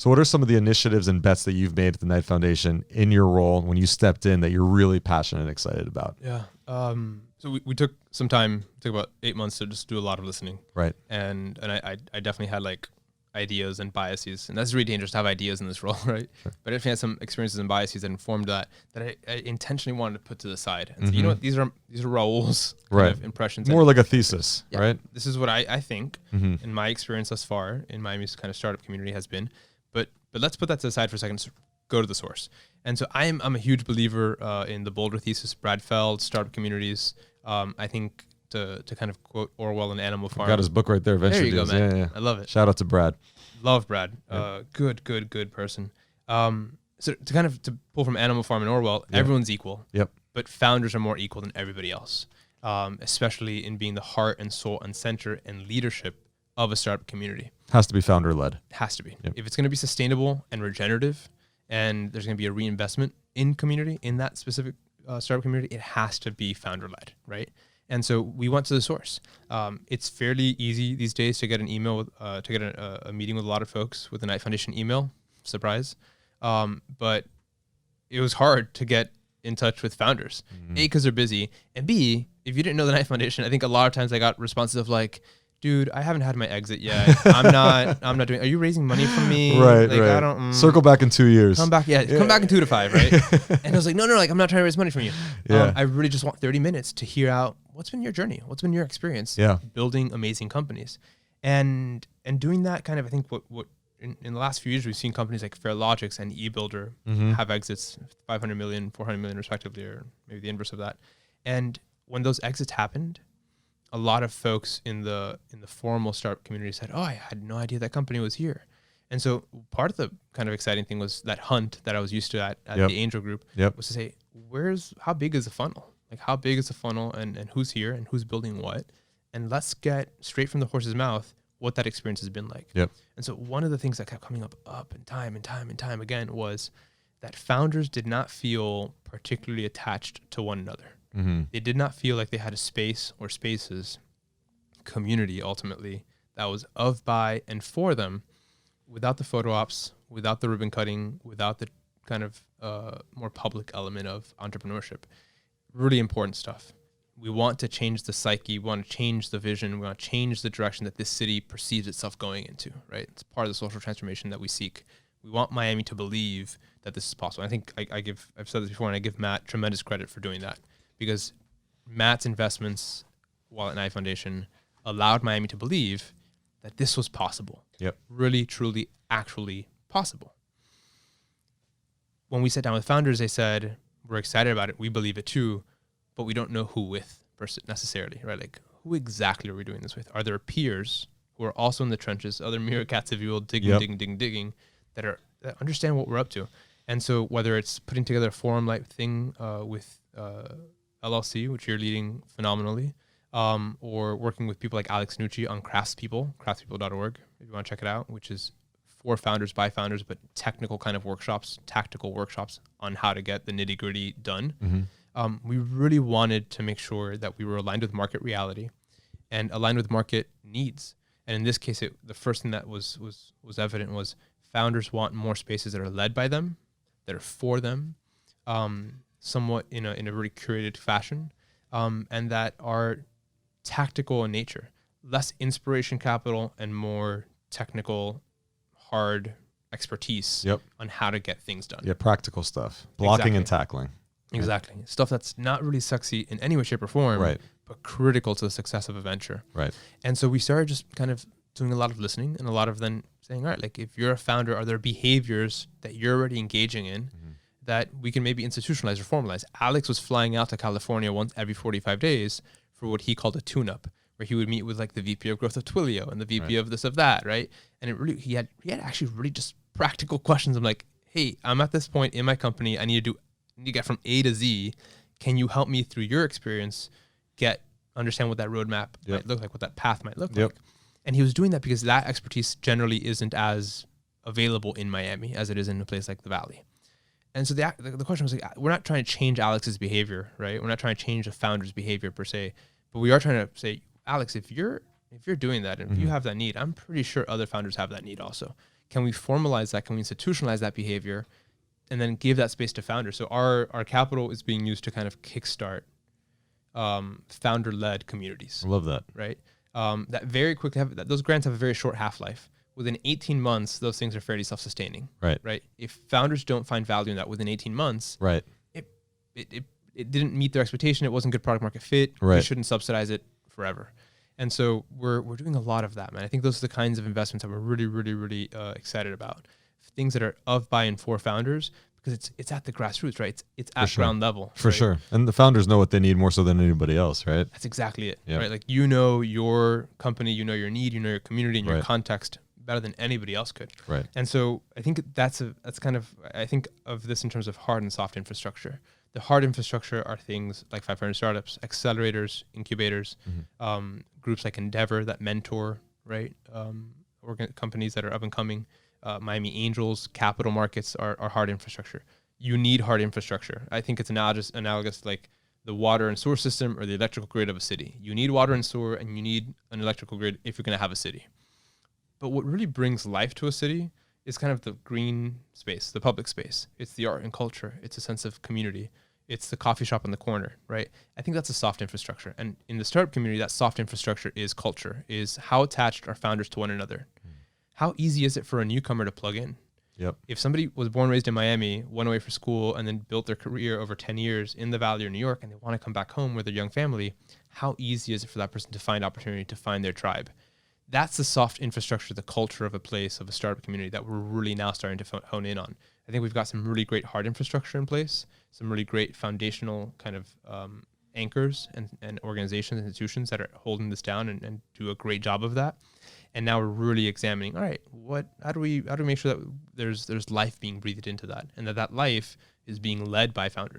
So what are some of the initiatives and bets that you've made at the Knight Foundation in your role when you stepped in that you're really passionate and excited about? Yeah. So we took some time, took about 8 months to just do a lot of listening. Right. And I definitely had like ideas and biases, and that's really dangerous to have ideas in this role, right? Sure. But I definitely had some experiences and biases that informed that I intentionally wanted to put to the side and say, you know what, these are Raul's kind of impressions. More like a thesis, yeah, right? This is what I think in my experience thus far in Miami's kind of startup community has been, but let's put that to the side for a second. Go to the source. And so I'm a huge believer in the Boulder thesis, Brad Feld, startup communities. I think to kind of quote Orwell and Animal Farm. Got his book right there, Venture There you Deals. go, man. Yeah. I love it. Shout out to Brad. Love Brad. Yep. Good person. So to pull from Animal Farm and Orwell, everyone's equal. Yep. But founders are more equal than everybody else, especially in being the heart and soul and center and leadership of a startup community. Has to be founder led. Has to be. Yep. If it's going to be sustainable and regenerative, and there's going to be a reinvestment in community, in that specific startup community, it has to be founder led, right? And so we went to the source. It's fairly easy these days to get an email, to get a meeting with a lot of folks with the Knight Foundation email. Surprise. But it was hard to get in touch with founders. A, because they're busy. And B, if you didn't know the Knight Foundation, I think a lot of times I got responses of like, dude, I haven't had my exit yet. I'm not doing, are you raising money from me? Right, like, right. I don't, Circle back in 2 years. come back in 2 to 5, right? And I was like, no, like, I'm not trying to raise money from you. Yeah. I really just want 30 minutes to hear out what's been your journey, what's been your experience building amazing companies. And doing that kind of, I think what in the last few years, we've seen companies like Fairlogics and eBuilder have exits, 500 million, 400 million respectively, or maybe the inverse of that. And when those exits happened, a lot of folks in the formal startup community said, oh, I had no idea that company was here. And so part of the kind of exciting thing was that hunt that I was used to at the Angel Group was to say, how big is the funnel? Like, how big is the funnel and who's here and who's building what? And let's get straight from the horse's mouth what that experience has been like. Yep. And so one of the things that kept coming up and time again was that founders did not feel particularly attached to one another. They did not feel like they had a space or spaces, community ultimately, that was of, by, and for them without the photo ops, without the ribbon cutting, without the kind of more public element of entrepreneurship. Really important stuff. We want to change the psyche. We want to change the vision. We want to change the direction that this city perceives itself going into, right? It's part of the social transformation that we seek. We want Miami to believe that this is possible. I think I've said this before, and I give Matt tremendous credit for doing that, because Matt's investments while at Knight Foundation allowed Miami to believe that this was possible. Yep. Really, truly, actually possible. When we sat down with founders, they said, we're excited about it. We believe it too, but we don't know who with necessarily, right? Like, who exactly are we doing this with? Are there peers who are also in the trenches, other meerkats, if you will, digging, that understand what we're up to? And so whether it's putting together a forum-like thing with LLC, which you're leading phenomenally, or working with people like Alex Nucci on craftspeople.org, if you want to check it out, which is for founders, by founders, but technical kind of workshops, tactical workshops on how to get the nitty-gritty done. We really wanted to make sure that we were aligned with market reality and aligned with market needs. And in this case, the first thing that was evident was founders want more spaces that are led by them, that are for them, somewhat in a really curated fashion, and that are tactical in nature, less inspiration capital and more technical, hard expertise on how to get things done. Yeah, practical stuff, blocking and tackling. Exactly. Stuff that's not really sexy in any way, shape, or form, but critical to the success of a venture. Right. And so we started just kind of doing a lot of listening and a lot of then saying, all right, like, if you're a founder, are there behaviors that you're already engaging in that we can maybe institutionalize or formalize? Alex was flying out to California once every 45 days for what he called a tune-up, where he would meet with like the VP of growth of Twilio and the VP of this, of that, right? And it really, he had actually really just practical questions. I'm like, hey, I'm at this point in my company. I need to get from A to Z. Can you help me through your experience, understand what that roadmap might look like, what that path might look like? And he was doing that because that expertise generally isn't as available in Miami as it is in a place like the Valley. And so the question was like, we're not trying to change Alex's behavior, right? We're not trying to change the founder's behavior per se, but we are trying to say, Alex, if you're doing that and if you have that need, I'm pretty sure other founders have that need also. can we formalize that? Can we institutionalize that behavior, and then give that space to founders? So our capital is being used to kind of kickstart founder-led communities. I love that. Right? That very quickly those grants have a very short half-life. Within 18 months, those things are fairly self-sustaining. Right. Right. If founders don't find value in that within 18 months, right, it didn't meet their expectation. It wasn't good product market fit. Right. We shouldn't subsidize it forever. And so we're doing a lot of that, man. I think those are the kinds of investments that we're really, really, really excited about. Things that are of, by, and for founders, because it's at the grassroots, right? It's at ground level. For right? sure. And the founders know what they need more so than anybody else, right? That's exactly it, Yeah. right? Like, you know your company, you know your need, you know your community and your Right. context better than anybody else could. Right. And so I think that's kind of, I think of this in terms of hard and soft infrastructure. The hard infrastructure are things like 500 startups, accelerators, incubators, groups like Endeavor that mentor, right? Companies that are up and coming. Miami Angels, capital markets are hard infrastructure. You need hard infrastructure. I think it's analogous like the water and sewer system or the electrical grid of a city. You need water and sewer, and you need an electrical grid if you're going to have a city. But what really brings life to a city is kind of the green space, the public space. It's the art and culture. It's a sense of community. It's the coffee shop in the corner, right? I think that's a soft infrastructure. And in the startup community, that soft infrastructure is culture, is how attached are founders to one another. How easy is it for a newcomer to plug in? Yep. If somebody was born, raised in Miami, went away for school, and then built their career over 10 years in the Valley or New York, and they want to come back home with their young family, how easy is it for that person to find opportunity, to find their tribe? That's the soft infrastructure, the culture of a place, of a startup community that we're really now starting to hone in on. I think we've got some really great hard infrastructure in place, some really great foundational kind of anchors and organizations and institutions that are holding this down and do a great job of that. And now we're really examining, all right, how do we make sure that there's life being breathed into that, and that life is being led by founders.